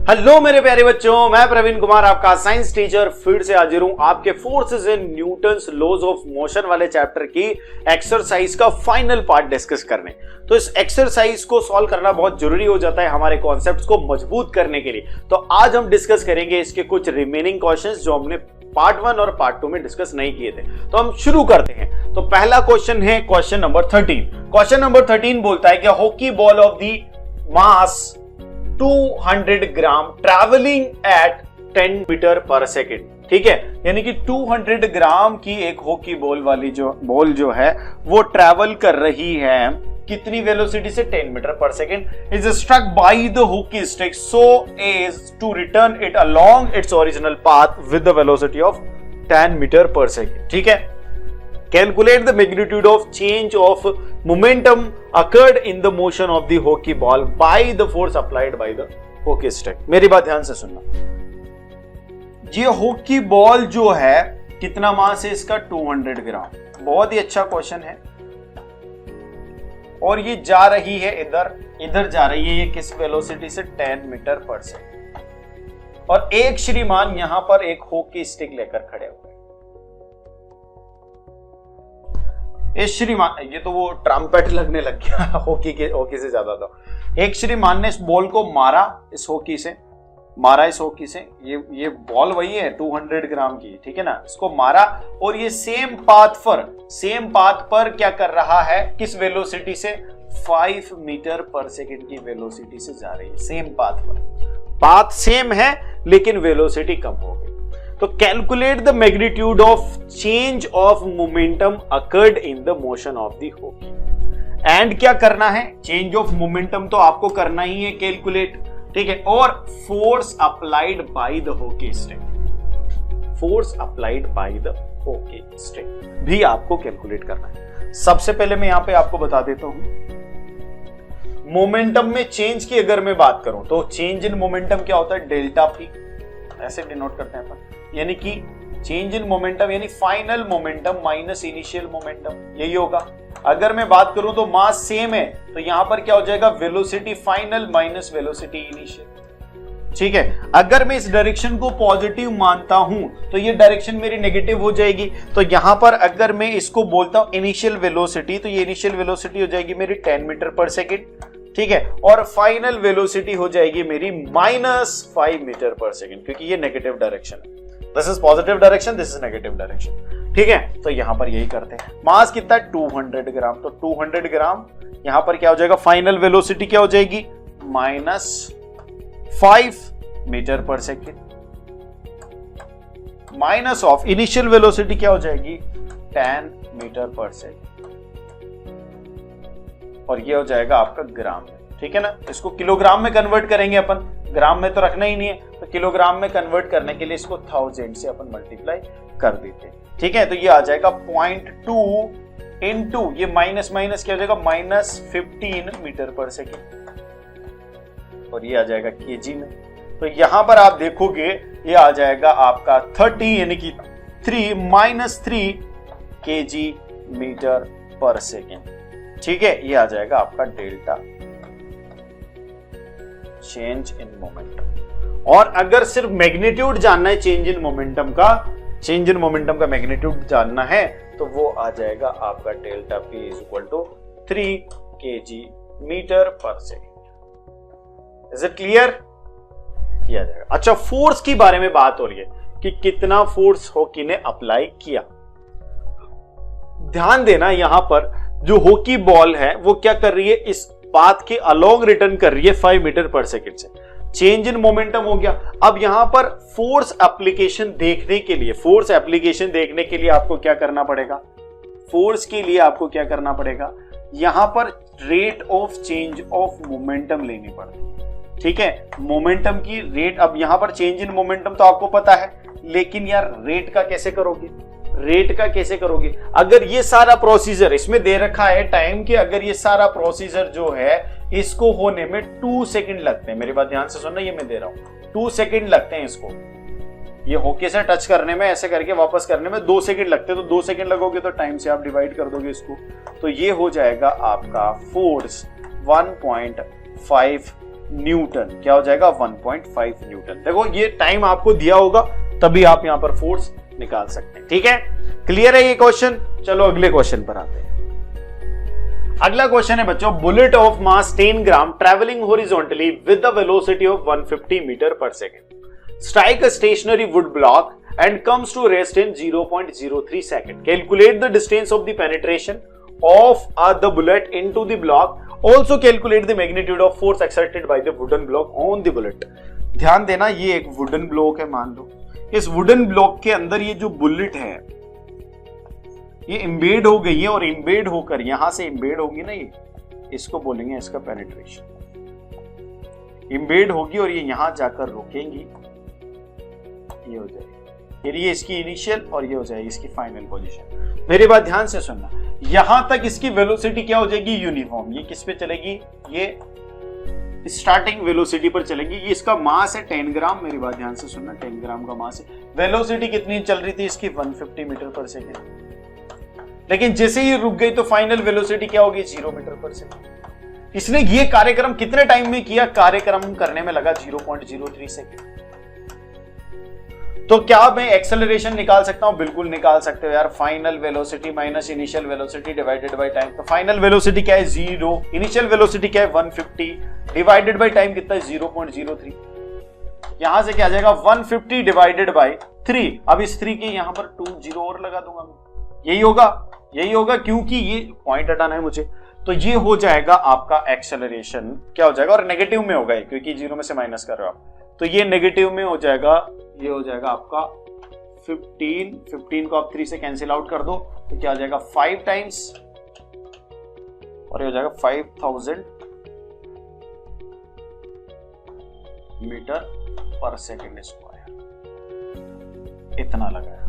Hello मेरे प्यारे बच्चों, मैं प्रवीण कुमार आपका साइंस टीचर फिर से हाजिर हूं आपके forces in Newton's laws of motion वाले चैप्टर की एक्सरसाइज का फाइनल पार्ट डिस्कस करने। तो इस एक्सरसाइज को सॉल्व करना बहुत जरूरी हो जाता है हमारे कॉन्सेप्ट्स को मजबूत करने के लिए। तो आज हम डिस्कस करेंगे इसके कुछ रिमेनिंग क्वेश्चंस जो हमने पार्ट 1 और पार्ट 2 में डिस्कस नहीं किए थे। तो हम शुरू करते हैं। तो पहला क्वेश्चन है क्वेश्चन नंबर 13। क्वेश्चन नंबर 13 बोलता है कि hockey ball of the mass 200 gram travelling at 10 metre per second. ठीक है, यानी कि 200 ग्राम की एक हॉकी बॉल वाली बॉल जो है वो ट्रैवल कर रही है कितनी वेलोसिटी से? 10 metre per second. Is struck by the hockey stick so as to return it along its original path with the velocity of 10 metre per second. ठीक है, calculate the magnitude of change of momentum occurred in the motion of the hockey ball by the force applied by the hockey stick। मेरी बात ध्यान से सुनना। ये hockey ball जो है कितना मास है इसका? 200 ग्राम। बहुत ही अच्छा क्वेश्चन है। और ये जा रही है इधर जा रही है ये किस वेलोसिटी से? 10 मीटर पर सेकेंड। और एक श्रीमान यहां पर एक हॉकी स्टिक लेकर खड़े हुए। इस श्रीमान, ये तो वो ट्रम्पेट लगने लग गया हॉकी से ज्यादा। तो एक श्रीमान ने इस बॉल को मारा इस हॉकी से। ये बॉल वही है 200 ग्राम की, ठीक है ना। इसको मारा और ये सेम पाथ पर क्या कर रहा है? किस वेलोसिटी से? 5 मीटर पर सेकेंड की वेलोसिटी से जा रही है। सेम पाथ सेम है लेकिन वेलोसिटी कम हो गई। तो calculate the magnitude of change of momentum occurred in the motion of the hockey. And क्या करना है? चेंज ऑफ मोमेंटम तो आपको करना ही है कैलकुलेट, ठीक है। और force applied by the hockey stick भी आपको कैलकुलेट करना है। सबसे पहले मैं यहां पे आपको बता देता हूं, मोमेंटम में चेंज की अगर मैं बात करूं तो चेंज इन मोमेंटम क्या होता है? डेल्टा पी, ऐसे डिनोट करते हैं अपन। यानी कि चेंज इन मोमेंटम यानी final momentum minus initial momentum, यही होगा। अगर मैं बात करूं तो मास सेम है तो यहां पर क्या हो जाएगा? Velocity final minus velocity initial. ठीक है, अगर मैं इस डायरेक्शन को पॉजिटिव मानता हूं तो ये डायरेक्शन मेरी नेगेटिव हो जाएगी। तो यहां पर अगर मैं इसको बोलता हूं इनिशियल वेलोसिटी, तो ये इनिशियल वेलोसिटी हो जाएगी मेरी 10 मीटर पर सेकेंड, ठीक है। और फाइनल वेलोसिटी हो जाएगी मेरी -5 मीटर पर सेकेंड, क्योंकि ये नेगेटिव डायरेक्शन है। This is positive direction, this is negative direction, ठीक है। तो यहां पर यही करते हैं। मास कितना? 200 ग्राम। तो 200 ग्राम यहां पर क्या हो जाएगा? फाइनल वेलोसिटी क्या हो जाएगी? -5 metre per second minus of initial velocity क्या हो जाएगी? 10 मीटर पर सेकेंड। और ये हो जाएगा आपका ग्राम में, ठीक है ना। इसको किलोग्राम में कन्वर्ट करेंगे अपन, ग्राम में तो रखना ही नहीं है। तो किलोग्राम में कन्वर्ट करने के लिए इसको 1000 से अपन मल्टीप्लाई कर देते हैं, ठीक है। तो ये आ जाएगा 0.2 इंटू ये माइनस क्या हो जाएगा? -15 मीटर पर सेकेंड। और ये आ जाएगा केजी में। तो यहां पर आप देखोगे ये आ जाएगा आपका 30 यानी कि 3 केजी मीटर पर सेकेंड, ठीक है। ये आ जाएगा आपका डेल्टा चेंज इन मोमेंटम। और अगर सिर्फ मैग्नीट्यूड जानना है चेंज इन मोमेंटम का मैग्नीट्यूड जानना है तो वो आ जाएगा आपका delta P is equal to 3 kg metre per second. Is it clear? किया जाएगा। अच्छा, फोर्स की बारे में बात हो रही है कि कितना फोर्स हॉकी ने अप्लाई किया। ध्यान देना, यहां पर जो हॉकी बॉल है वो क्या कर रही है? इस पाथ के अलोंग रिटर्न कर रही है 5 मीटर पर सेकेंड से। चेंज इन मोमेंटम हो गया। अब यहां पर फोर्स एप्लीकेशन देखने के लिए आपको क्या करना पड़ेगा? फोर्स के लिए आपको क्या करना पड़ेगा? यहां पर rate of change of momentum लेनी पड़ती, ठीक है। मोमेंटम की रेट, अब यहां पर चेंज इन मोमेंटम तो आपको पता है, लेकिन यार रेट का कैसे करोगे? अगर ये सारा प्रोसीजर इसमें दे रखा है टाइम के, अगर ये सारा प्रोसीजर जो है इसको होने में 2 सेकंड लगते हैं। मेरी बात ध्यान से सुनना, ये मैं दे रहा हूं 2 सेकंड लगते हैं इसको। ये हॉकी से टच करने में, ऐसे करके वापस करने में 2 सेकंड लगते हैं। तो 2 सेकंड लगोगे तो टाइम से आप डिवाइड कर दोगे इसको, तो ये हो जाएगा आपका फोर्स 1.5 न्यूटन। क्या हो जाएगा 1.5 न्यूटन। देखो ये टाइम आपको दिया होगा तभी आप यहां पर फोर्स निकाल सकते हैं। ठीक है, क्लियर है ये क्वेश्चन। चलो अगले क्वेश्चन पर आते हैं। अगला क्वेश्चन है बच्चों, bullet of mass 10 gram travelling horizontally with the velocity of 150 metre per second strike a stationary wood block and comes to rest in 0.03 second. Calculate the distance of the penetration of the bullet into the block. Also calculate the magnitude of force exerted by the wooden block on the bullet. ध्यान देना, ये एक wooden block है मान लो। इस wooden block के अंदर ये जो बुलेट है ये इम्बेड हो गई है और इम्बेड होकर यहां से इम्बेड होगी ना, ये इसको बोलेंगे इसका पेनिट्रेशन। इम्बेड होगी और ये यहां जाकर रुकेंगी, ये हो जाएगी, ये इसकी इनिशियल और ये हो जाएगी इसकी फाइनल पोजीशन। मेरी बात ध्यान से सुनना, यहां तक इसकी वेलोसिटी क्या हो जाएगी यूनिफॉर्म। ये किस पे चलेगी, ये स्टार्टिंग वेलोसिटी पर चलेगी। ये इसका मास है 10 ग्राम। मेरी बात ध्यान से सुनना, 10 ग्राम का मास है। वेलोसिटी कितनी चल रही थी इसकी 150 मीटर पर सेकेंड। लेकिन जैसे ही रुक गई तो फाइनल वेलोसिटी क्या होगी 0 मीटर पर सेकेंड। इसने ये कार्यक्रम कितने टाइम में किया, कार्यक्रम करने में लगा 0.03 सेकेंड। तो क्या मैं एक्सेलरेशन निकाल सकता हूं, बिल्कुल निकाल सकते हो यार। Final velocity minus initial velocity divided by time. तो फाइनल वेलोसिटी क्या है 0, इनिशियल वेलोसिटी क्या है 150 डिवाइडेड बाय टाइम कितना है 0.03। यहां से क्या आ जाएगा 150 डिवाइडेड बाय 3। अब इस 3 के यहां पर 2 0 और लगा दूंगा मैं, यही होगा क्योंकि ये पॉइंट हटाना है मुझे। तो ये हो जाएगा आपका एक्सेलरेशन, क्या हो जाएगा, और नेगेटिव में होगा क्योंकि 0 में से माइनस कर रहे हो आप, तो ये नेगेटिव में हो जाएगा। ये हो जाएगा आपका 15 को आप 3 से कैंसिल आउट कर दो तो क्या हो जाएगा 5 टाइम्स, और ये हो जाएगा 5000 मीटर पर सेकेंड स्क्वायर। इतना लगाया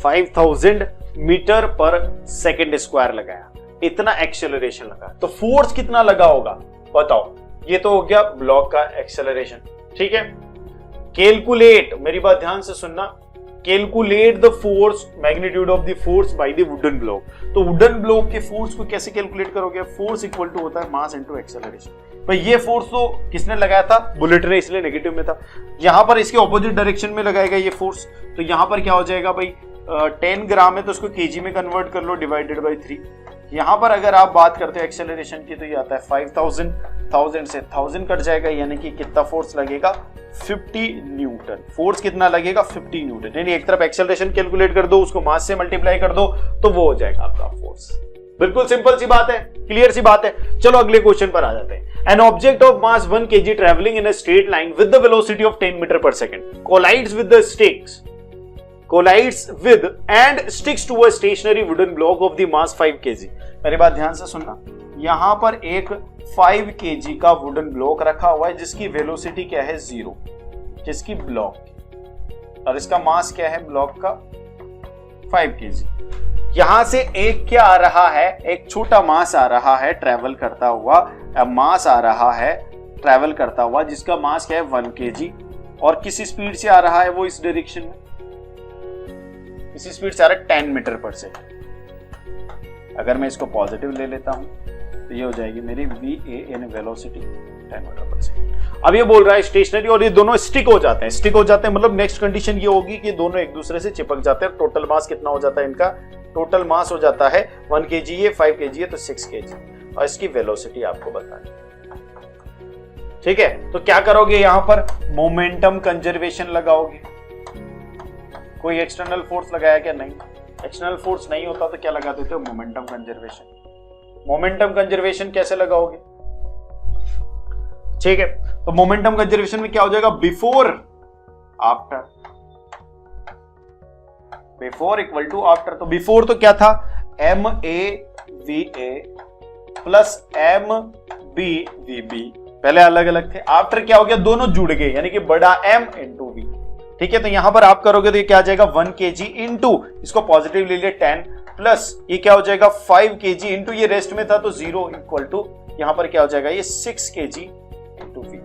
5000 मीटर पर सेकेंड स्क्वायर लगाया, इतना एक्सेलरेशन लगा। तो फोर्स कितना लगा होगा बताओ। ये तो हो गया ब्लॉक का एक्सेलरेशन। ठीक है, कैलकुलेट, मेरी बात ध्यान से सुनना, calculate the force, magnitude of the force by the wooden block. तो वुडन ब्लॉक के फोर्स को कैसे कैलकुलेट करोगे, फोर्स इक्वल टू होता है मास इनटू एक्सेलरेशन। भाई ये फोर्स तो किसने लगाया था, बुलेट ने, इसलिए नेगेटिव में था। यहां पर इसके ऑपोजिट डायरेक्शन में लगाएगा ये फोर्स, तो यहां पर क्या हो जाएगा भाई 10 ग्राम है तो उसको केजी में कन्वर्ट कर लो डिवाइडेड बाई 3। यहां पर अगर आप बात करते हो एक्सेलरेशन की तो ये आता है 5000, 1000 से 1000 कट जाएगा, यानी कि कितना फोर्स लगेगा 50 न्यूटन। फोर्स कितना लगेगा 50 न्यूटन। यानी एक तरफ एक्सेलरेशन कैलकुलेट कर दो, उसको मास से मल्टीप्लाई कर दो तो वो हो जाएगा आपका फोर्स। बिल्कुल सिंपल सी बात है, क्लियर सी बात है। चलो अगले क्वेश्चन पर आ जाते हैं। An object of mass 1 kg travelling in a straight line with the velocity of 10 metre per second collides with the sticks collides with and sticks to a stationary wooden block of the mass 5 kg। मेरी बात ध्यान से सुनना, यहां पर एक 5 kg का wooden block रखा हुआ है जिसकी वेलोसिटी क्या है 0, जिसकी ब्लॉक, और इसका मास क्या है ब्लॉक का 5 kg। यहां से एक क्या आ रहा है, एक छोटा मास आ रहा है ट्रेवल करता हुआ, मास आ रहा है ट्रेवल करता हुआ जिसका मास क्या है 1 kg, और किस स्पीड से आ रहा है वो इस डायरेक्शन में, इसी स्पीड से आ रहा है 10 मीटर पर सेकंड। अगर मैं इसको पॉजिटिव ले लेता हूं तो ये हो जाएगी मेरी VA यानी वेलोसिटी 10 मीटर पर सेकंड। अब ये बोल रहा है स्टेशनरी, और ये दोनों स्टिक हो जाते हैं। स्टिक हो जाते हैं मतलब नेक्स्ट कंडीशन ये होगी कि दोनों एक दूसरे से चिपक जाते हैं। टोटल मास कितना हो जाता है इनका, टोटल मास हो जाता है 1 kg है, 5 kg है तो 6 kg, और इसकी वेलोसिटी आपको बतानी। ठीक है, तो क्या करोगे यहां पर मोमेंटम कंजर्वेशन लगाओगे। कोई एक्सटर्नल फोर्स लगाया क्या, नहीं। एक्सटर्नल फोर्स नहीं होता तो क्या लगा देते हो मोमेंटम कंजर्वेशन। मोमेंटम कंजर्वेशन कैसे लगाओगे, ठीक है, तो मोमेंटम कंजर्वेशन में क्या हो जाएगा before after, before equal to after. तो बिफोर तो क्या था MAVA प्लस MBVB, पहले अलग अलग थे। आफ्टर क्या हो गया, दोनों जुड़ गए यानी कि बड़ा M इंटू V। ठीक है, तो यहां पर आप करोगे तो ये क्या आ जाएगा 1 kg इंटू, इसको पॉजिटिव ले लिए 10 प्लस ये क्या हो जाएगा 5 kg इंटू, ये रेस्ट में था तो 0 इक्वल टू यहां पर क्या हो जाएगा ये 6 kg इंटू V।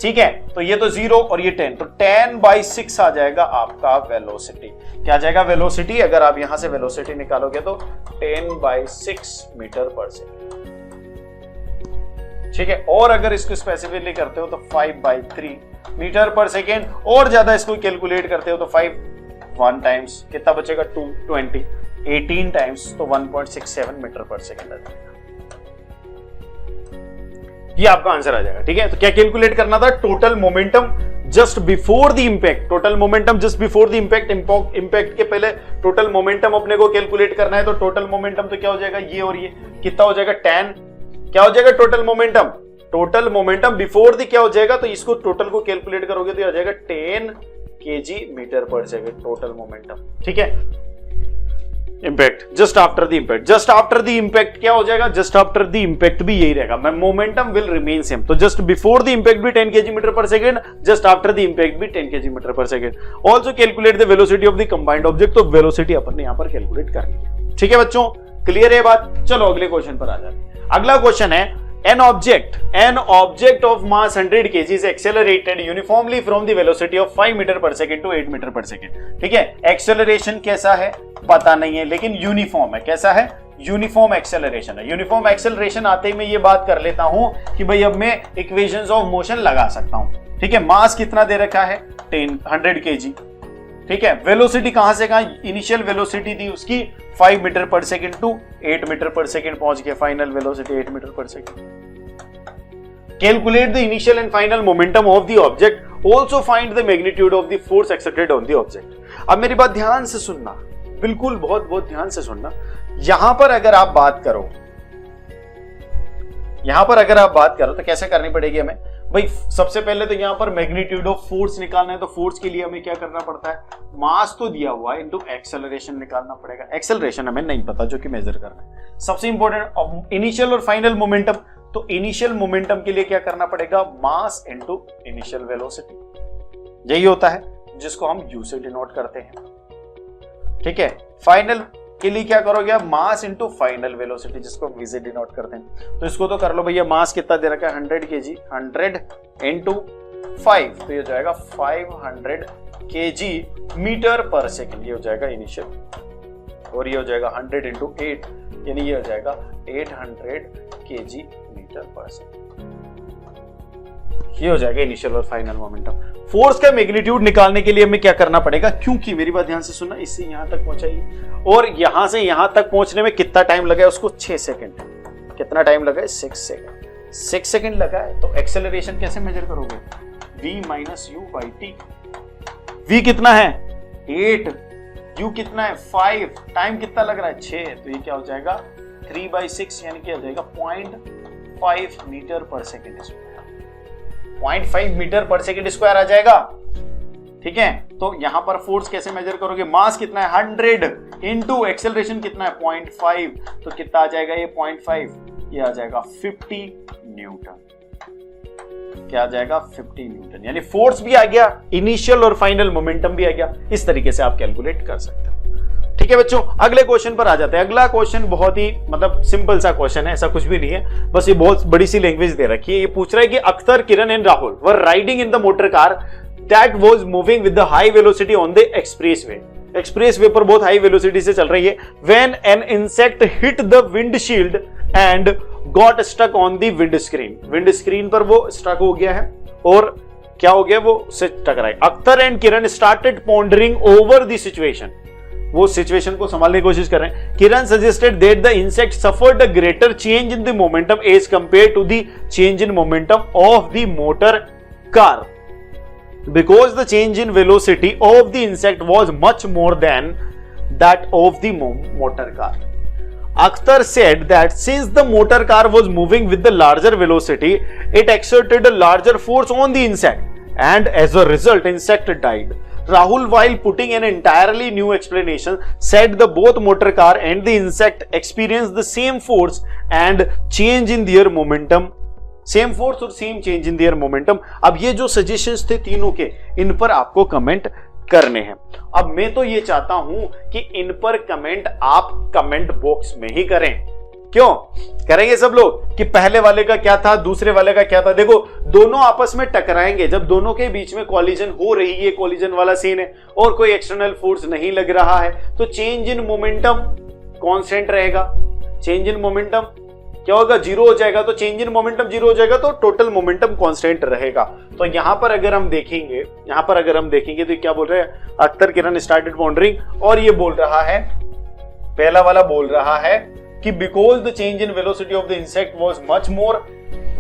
ठीक है, तो ये तो 0 और ये 10, तो 10/6 आ जाएगा आपका वेलोसिटी। क्या आ जाएगा वेलोसिटी, अगर आप यहां से वेलोसिटी निकालोगे तो 10/6 मीटर पर सेकेंड। ठीक है। और अगर इसको स्पेसिफिकली करते हो तो 5/3 मीटर पर सेकेंड, और ज्यादा इसको कैलकुलेट करते हो तो 1 टाइम्स कितना बचेगा 220, 18 टाइम्स तो 1.67 मीटर पर सेकेंड आ जाएगा। ये आपका आंसर आ जाएगा। ठीक है, तो क्या कैलकुलेट करना था? Total momentum just before the impact, total momentum just before the impact, impact के पहले टोटल मोमेंटम अपने को कैलकुलेट करना है। तो टोटल मोमेंटम तो क्या हो जाएगा, ये और ये कितना हो जाएगा 10, क्या हो जाएगा total momentum, total momentum before the क्या हो जाएगा, तो इसको टोटल को कैलकुलेट करोगे तो आ जाएगा 10 kg metre per second total momentum. ठीक है, impact just after the impact, just after the impact क्या हो जाएगा, जस्ट आफ्टर द इंपैक्ट भी यही रहेगा, मोमेंटम विल रिमेन सेम। तो जस्ट बिफोर द इंपैक्ट भी 10 kg metre per second, just after the impact भी 10 kg metre per second. Also calculate the velocity of the combined object, तो velocity अपन ने यहां पर कैलकुलेट कर ली। ठीक है बच्चों, क्लियर है बात? चलो अगले क्वेश्चन पर आ जाते हैं। अगला क्वेश्चन है an object of mass 100 kg is accelerated uniformly from the velocity of 5 meter per second to 8 meter per second। ठीक है, एक्सेलरेशन कैसा है पता नहीं है, लेकिन यूनिफॉर्म है। कैसा है? यूनिफॉर्म एक्सेलरेशन है। यूनिफॉर्म एक्सेलरेशन आते ही मैं ये बात कर लेता हूं कि भाई अब मैं इक्वेशंस ऑफ मोशन लगा सकता हूं। ठीक है, मास कितना दे रखा है 100 kg। ठीक है, वेलोसिटी कहां से कहां, इनिशियल वेलोसिटी थी उसकी 5 metre per second to 8 metre per second पहुंच गया, final velocity 8 metre per second. Calculate the initial and final momentum of the object, also find the magnitude of the force exerted on the object. अब मेरी बात ध्यान से सुनना, बिल्कुल बहुत ध्यान से सुनना। यहां पर अगर आप बात करो, तो कैसे करनी पड़ेगी हमें भाई? सबसे पहले तो यहां पर मैग्नीट्यूड ऑफ फोर्स निकालना है, तो फोर्स के लिए हमें क्या करना पड़ता है, मास तो दिया हुआ है इनटू एक्सेलरेशन निकालना पड़ेगा। एक्सेलरेशन हमें नहीं पता जो कि मेजर करना है। सबसे इंपॉर्टेंट इनिशियल और फाइनल मोमेंटम, तो इनिशियल मोमेंटम के लिए क्या करना पड़ेगा, मास इनटू इनिशियल वेलोसिटी, यही होता है जिसको हम यू से डिनोट करते हैं। ठीक है, फाइनल के लिए क्या करोगे, मास इंटू फाइनल वेलोसिटी, जिसको वी से डिनोट करते हैं। तो इसको तो कर लो भैया, मास कितना दे रखा है 100 kg, 100 इंटू 5 तो ये हो जाएगा 500 kg मीटर पर सेकेंड, ये हो जाएगा इनिशियल, और ये हो जाएगा 100 इंटू 8 यानी ये हो जाएगा 800 kg मीटर पर सेकेंड, ये हो जाएगा इनिशियल और फाइनल मोमेंटम। फोर्स का मैग्नीट्यूड निकालने के लिए हमें क्या करना पड़ेगा, क्योंकि मेरी बात ध्यान से सुनना, इससे यहां तक पहुंचाइए और यहां से यहां तक पहुंचने में कितना टाइम लगा है, उसको 6 सेकंड। कितना टाइम लगा है, 6 सेकंड। 6 सेकंड लगा है, तो एक्सेलरेशन कैसे मेजर करोगे, v minus you by T. v कितना है 8, u कितना है 5, टाइम कितना लग रहा है 6, तो ये क्या हो जाएगा 3/6 यानी क्या हो जाएगा 0.5 metre per second square, 0.5 metre per second square आ जाएगा। ठीक है, तो यहां पर फोर्स कैसे मेजर करोगे, मास कितना है 100 इंटू एक्सेलरेशन कितना है 0.5, तो कितना आ जाएगा ये 0.5, ये आ जाएगा 50 न्यूटन। क्या आ जाएगा 50 न्यूटन, यानी फोर्स भी आ गया, इनिशियल और फाइनल मोमेंटम भी आ गया। इस तरीके से आप कैलकुलेट कर सकते हो। ठीक है बच्चों, अगले क्वेश्चन पर आ जाते हैं। अगला क्वेश्चन बहुत ही मतलब सिंपल सा क्वेश्चन है, ऐसा कुछ भी नहीं है, बस ये बहुत बड़ी सी लैंग्वेज दे रखी है। ये पूछ रहा है कि Akhtar, Kiran and Rahul were riding in the motor car that was moving with the high velocity on the expressway. Expressway पर बहुत हाई वेलोसिटी से चल रही है। When an insect hit the windshield and got stuck on the windscreen, windscreen पर वो stuck हो गया है और क्या हो गया, वो उससे टकराई। Akhtar and Kiran started pondering over the situation, वो सिचुएशन को संभालने की कोशिश कर रहे हैं। Kiran suggested that the insect suffered a greater change in the momentum as compared to the change in momentum of the motor car, because the change in velocity of the insect was much more than that of the motor car. Akhtar said that since the motor car was moving with the larger velocity, it exerted a larger force on the insect, and as a result, insect died. Rahul, while putting an entirely new explanation, said the both motor car and the insect experienced the same force and change in their momentum. Same force और same change in their momentum. अब ये जो suggestions थे तीनों के, इन पर आपको comment करने हैं। अब मैं तो ये चाहता हूं कि इन पर कमेंट आप कमेंट बॉक्स में ही करें। क्यों करेंगे सब लोग कि पहले वाले का क्या था, दूसरे वाले का क्या था। देखो दोनों आपस में टकराएंगे, जब दोनों के बीच में कॉलिजन हो रही है, कॉलिजन वाला सीन है और कोई एक्सटर्नल फोर्स नहीं लग रहा है, तो चेंज इन मोमेंटम कांस्टेंट रहेगा। चेंज इन मोमेंटम क्या होगा, जीरो हो जाएगा, तो चेंज इन मोमेंटम जीरो हो जाएगा, तो टोटल मोमेंटम कांस्टेंट रहेगा। तो यहां पर अगर हम देखेंगे तो क्या बोल रहे हैं, अख्तर किरण स्टार्टेड वॉन्डरिंग, और ये बोल रहा है, पहला वाला बोल रहा है कि because the change in velocity of the insect was much more,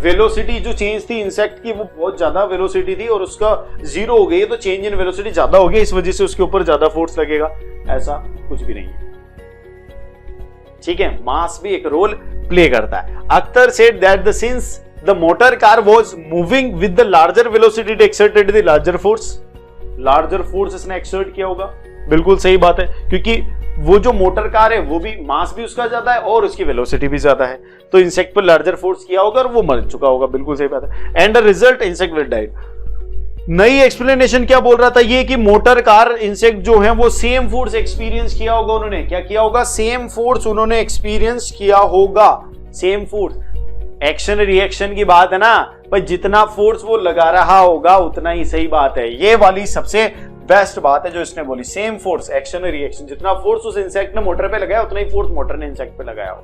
velocity जो चेंज थी इंसेक्ट की वो बहुत ज्यादा वेलोसिटी थी और उसका जीरो हो गई, तो चेंज इन वेलोसिटी ज्यादा हो गया, इस वजह से उसके ऊपर ज्यादा फोर्स लगेगा। ऐसा कुछ भी नहीं है, ठीक है। मास भी एक रोल प्ले करता है। Akhtar said that the sins the motor car was moving with the larger velocity it exerted the larger force इसने एक्सर्ट किया होगा। बिल्कुल सही बात है, क्योंकि वो जो मोटर कार है वो भी मास भी उसका ज्यादा है और उसकी वेलोसिटी भी ज्यादा है, तो इंसेक्ट पर लार्जर फोर्स किया होगा और वो मर चुका होगा। बिल्कुल सही बात है। And the result insect will died. नई एक्सप्लेनेशन क्या बोल रहा था ये, कि मोटर कार इंसेक्ट जो है वो सेम फोर्स एक्सपीरियंस किया होगा, उन्होंने क्या किया होगा, सेम फोर्स उन्होंने एक्सपीरियंस किया होगा, सेम फोर्स। एक्शन रिएक्शन की बात है ना, पर जितना फोर्स वो लगा रहा होगा उतना ही सही बात है। ये वाली सबसे बेस्ट बात है जो इसने बोली, सेम फोर्स एक्शन रिएक्शन, जितना फोर्स उस इंसेक्ट ने मोटर पे लगाया उतना ही फोर्स मोटर ने इंसेक्ट पे लगाया हो।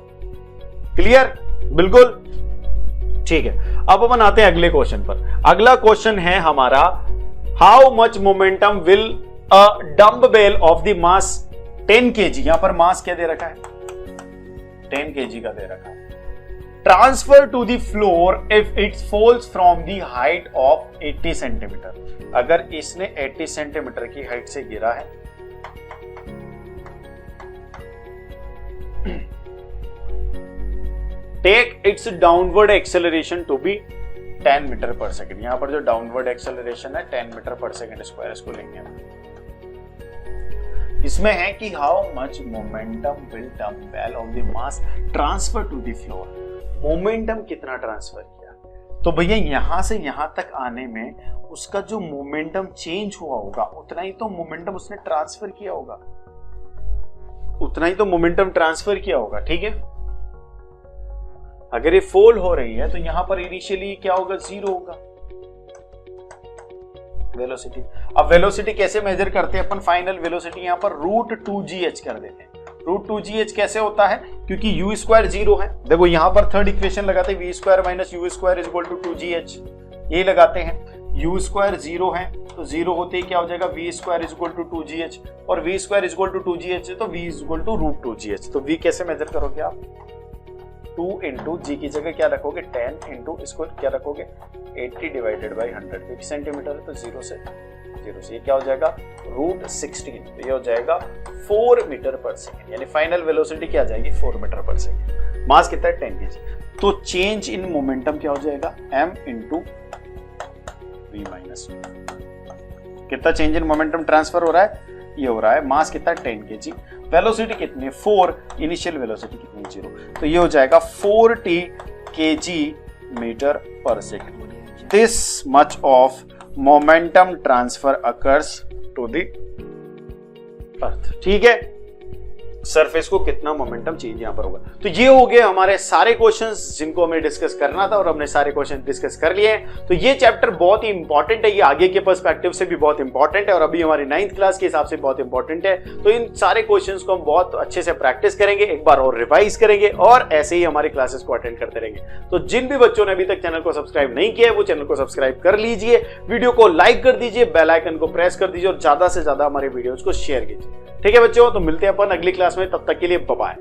क्लियर, बिल्कुल ठीक है। अब अपन आते हैं अगले क्वेश्चन पर। अगला क्वेश्चन है हमारा, how much momentum will a dumbbell of the mass 10 kg, यहां पर मास क्या दे रखा है, 10 kg का दे रखा है, transfer to the floor if it falls from the height of 80 centimetre. अगर इसने 80 सेंटीमीटर की हाइट से गिरा है, take its downward acceleration to be 10 metre per second. यहां पर जो डाउनवर्ड एक्सेलरेशन है 10 मीटर पर सेकेंड स्क्वायर, इसको लेंगे। इसमें है कि how much momentum will dumbbell of the mass transfer to the floor. Momentum कितना ट्रांसफर किया, तो भैया यहां से यहां तक आने में उसका जो मोमेंटम चेंज हुआ होगा उतना ही तो मोमेंटम उसने ट्रांसफर किया होगा, उतना ही तो मोमेंटम ट्रांसफर किया होगा, ठीक है। अगर ये फॉल हो रही है तो यहां पर इनिशियली क्या होगा, जीरो होगा वेलोसिटी। अब वेलोसिटी कैसे मेजर करते हैं अपन, फाइनल वेलोसिटी यहां पर √2gh कर देते हैं। √2gh कैसे होता है, क्योंकि u स्क्वायर जीरो है। देखो यहां पर थर्ड इक्वेशन लगाते हैं, v square minus u square is equal to 2gh, यही लगाते हैं। u स्क्वायर जीरो है तो जीरो होते ही क्या हो जाएगा, v square is equal to 2gh, और v square is equal to 2gh है तो v is equal to √2gh। तो v कैसे मेजर करोगे आप, 2 इंटू जी की जगह क्या रखोगे, 10 इंटू इसको क्या रखोगे, 80 डिवाइडेड बाई 100, क्योंकि सेंटीमीटर है तो जीरो से ये क्या हो जाएगा, √16, तो ये हो जाएगा 4 मीटर पर सेकेंड, यानी फाइनल वेलोसिटी क्या आ जाएगी, 4 मीटर पर सेकेंड। मास कितना है, 10 kg। तो चेंज इन मोमेंटम क्या हो जाएगा, m इंटू v माइनस। कितना चेंज इन मोमेंटम ट्रांसफर हो रहा है, ये हो रहा है। मास कितना है, 10 kg। वेलोसिटी कितनी है, 4, इनिशियल वेलोसिटी कितनी, 0, तो ये हो जाएगा 40 kg metre per second. This much of momentum transfer occurs to the earth, ठीक है। सरफेस को कितना मोमेंटम चेंज यहां पर होगा। तो ये हो गए हमारे सारे क्वेश्चंस जिनको हमें डिस्कस करना था और हमने सारे क्वेश्चन डिस्कस कर लिए हैं। तो ये चैप्टर बहुत ही इंपॉर्टेंट है, ये आगे के पर्सपेक्टिव से भी बहुत इंपॉर्टेंट है और अभी हमारी 9th क्लास के हिसाब से बहुत इंपॉर्टेंट है। तो इन सारे क्वेश्चंस को हम बहुत अच्छे से प्रैक्टिस करेंगे, एक बार और रिवाइज करेंगे और ऐसे ही हमारी क्लासेस को अटेंड करते रहेंगे। तो जिन भी बच्चों ने अभी तक चैनल को सब्सक्राइब नहीं किया है वो चैनल को सब्सक्राइब कर लीजिए, वीडियो को लाइक कर दीजिए, बेल आइकन को प्रेस कर दीजिए और ज्यादा से ज्यादा हमारे वीडियोस को शेयर कीजिए। ठीक है बच्चों, तो मिलते हैं अपन अगली क्लास में, तब तक के लिए बाय बाय।